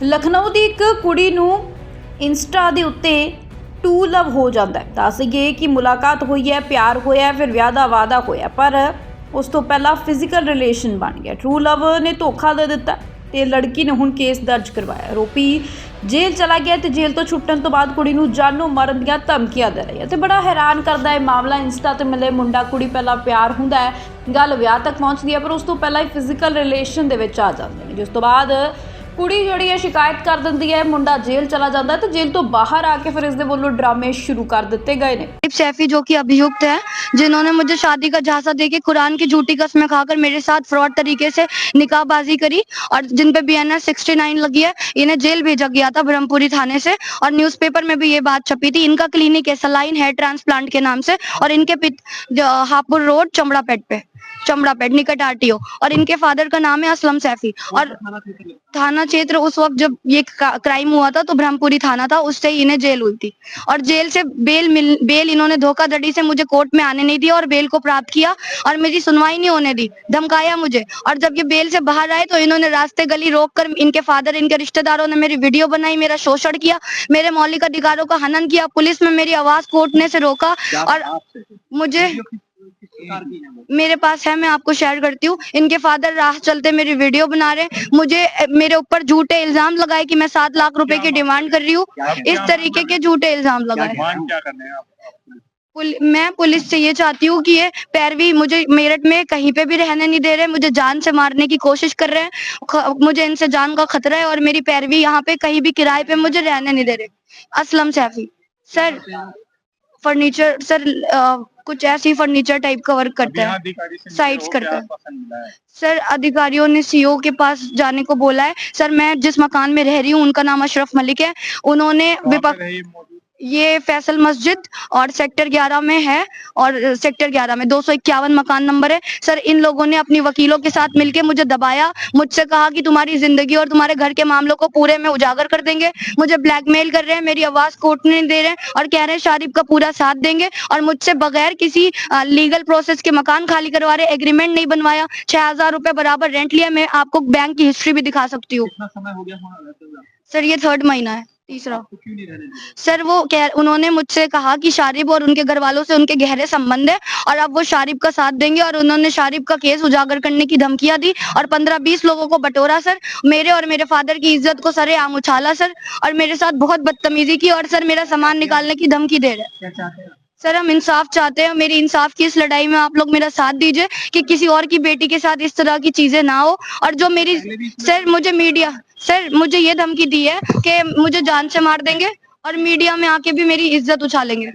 लखनऊ ਦੀ ਇੱਕ ਕੁੜੀ ਨੂੰ ਇੰਸਟਾ ਦੇ ਉੱਤੇ ਟੂ ਲਵ ਹੋ ਜਾਂਦਾ ਹੈ। ਦੱਸ ਗਏ ਕਿ ਮੁਲਾਕਾਤ ਹੋਈ ਹੈ, ਪਿਆਰ ਹੋਇਆ ਹੈ, ਫਿਰ ਵਿਆਹ ਦਾ ਵਾਅਦਾ ਹੋਇਆ, ਪਰ ਉਸ ਤੋਂ ਪਹਿਲਾਂ ਫਿਜ਼ੀਕਲ ਰਿਲੇਸ਼ਨ ਬਣ ਗਿਆ। ਟਰੂ ਲਵ ਨੇ ਧੋਖਾ ਦੇ ਦਿੱਤਾ ਤੇ ਲੜਕੀ ਨੇ ਹੁਣ ਕੇਸ ਦਰਜ ਕਰਵਾਇਆ। ਆਰੋਪੀ ਜੇਲ੍ਹ ਚਲਾ ਗਿਆ ਤੇ ਜੇਲ੍ਹ ਤੋਂ ਛੁੱਟਣ ਤੋਂ ਬਾਅਦ ਕੁੜੀ ਨੂੰ ਜਾਨੋਂ ਮਾਰਨ ਦੀਆਂ ਧਮਕੀਆਂ ਦੇ ਰਹੀ ਹੈ ਤੇ ਬੜਾ ਹੈਰਾਨ ਕਰਦਾ ਹੈ ਮਾਮਲਾ। ਇੰਸਟਾ ਤੇ ਮਿਲੇ ਮੁੰਡਾ ਕੁੜੀ ਪਹਿਲਾਂ ਪਿਆਰ ਹੁੰਦਾ ਹੈ, ਗੱਲ ਵਿਆਹ ਤੱਕ ਪਹੁੰਚਦੀ ਹੈ, ਪਰ ਉਸ ਤੋਂ ਪਹਿਲਾਂ ਹੀ ਫਿਜ਼ੀਕਲ ਰਿਲੇਸ਼ਨ ਦੇ ਵਿੱਚ ਆ ਜਾਂਦੇ ਨੇ, ਜਿਸ ਤੋਂ ਬਾਅਦ कुड़ी जिहड़ी है शिकायत कर दिंदी है, मुंडा जेल चला जाता है तो जेल तो बाहर आके फिर इसके वालों ड्रामे शुरू कर दिते गए ने। सैफी जो कि अभियुक्त है, जिन्होंने मुझे शादी का झांसा देके कुरान की झूठी कस्में खाकर मेरे साथ फ्रॉड तरीके से निकाहबाजी करी और जिन पे BNS 69 लगी है, इन्हें जेल भेजा गया था ब्रह्मपुरी थाने से और न्यूज़पेपर में भी ये बात छपी थी। इनका क्लिनिक है सलाइन हेयर ट्रांसप्लांट के नाम से और इनके हापुड़ रोड चमड़ापेट निकट RTO और इनके फादर का नाम है असलम सैफी। और थाना क्षेत्र उस वक्त जब ये क्राइम हुआ था तो ब्रह्मपुरी थाना था, उससे ही इन्हें जेल हुई थी और जेल से बेल इन्होंने धोखाधड़ी से मुझे कोर्ट में आने नहीं दिया और बेल को प्राप्त किया और मेरी सुनवाई नहीं होने दी, धमकाया मुझे। और जब ये बेल से बाहर आए तो इन्होंने रास्ते गली रोक कर इनके फादर, इनके रिश्तेदारों ने मेरी वीडियो बनाई, मेरा शोषण किया, मेरे मौलिक अधिकारों का हनन किया। पुलिस में मेरी आवाज कोर्ट ने से रोका और मुझे मेरे पास है, मैं आपको शेयर करती हूँ। इनके फादर राह चलते मेरी वीडियो बना रहे हैं, मुझे मेरे ऊपर झूठे इल्जाम लगाए कि मैं 7 लाख रुपए की डिमांड कर रही हूँ, इस तरीके के झूठे इल्जाम लगाए। मैं पुलिस से ये चाहती हूँ कि ये पैरवी मुझे मेरठ में कहीं पे भी रहने नहीं दे रहे, मुझे जान से मारने की कोशिश कर रहे हैं, मुझे इनसे जान का खतरा है और मेरी पैरवी यहाँ पे कहीं भी किराए पे मुझे रहने नहीं दे रहे। Aslam Saifi sir, furniture sir, कुछ ऐसी फर्नीचर टाइप का वर्क करता है, साइट्स करता है सर। अधिकारियों ने CO के पास जाने को बोला है सर। मैं जिस मकान में रह रही हूँ उनका नाम अशरफ मलिक है, उन्होंने ये फैसल मस्जिद और सेक्टर 11 में है और सेक्टर 11 में 251 मकान नंबर है सर। इन लोगों ने अपनी वकीलों के साथ मिलके मुझे दबाया, मुझसे कहा कि तुम्हारी जिंदगी और तुम्हारे घर के मामलों को पूरे में उजागर कर देंगे, मुझे ब्लैकमेल कर रहे हैं, मेरी आवाज कोर्ट नहीं दे रहे हैं और कह रहे हैं शारिफ का पूरा साथ देंगे और मुझसे बगैर किसी लीगल प्रोसेस के मकान खाली करवा रहे, एग्रीमेंट नहीं बनवाया, 6000 रुपए बराबर रेंट लिया। मैं आपको बैंक की हिस्ट्री भी दिखा सकती हूँ सर। ये 3rd महीना है, तीसरा सर। वो उन्होंने मुझसे कहा कि शारिफ और उनके घर वालों से उनके गहरे संबंध है और अब वो शारिफ का साथ देंगे और उन्होंने शारिफ का केस उजागर करने की धमकियां दी और 15-20 लोगों को बटोरा सर। मेरे और मेरे फादर की इज्जत को सरेआम उछाला सर और मेरे साथ बहुत बदतमीजी की और सर मेरा सामान निकालने की धमकी दे रहे हैं सर। हम इंसाफ चाहते हैं, मेरी इंसाफ की इस लड़ाई में आप लोग मेरा साथ दीजिए कि किसी और की बेटी के साथ इस तरह की चीजें ना हो। और जो मेरी सर, मुझे मीडिया सर, मुझे ये धमकी दी है कि मुझे जान से मार देंगे और मीडिया में आके भी मेरी इज्जत उछालेंगे।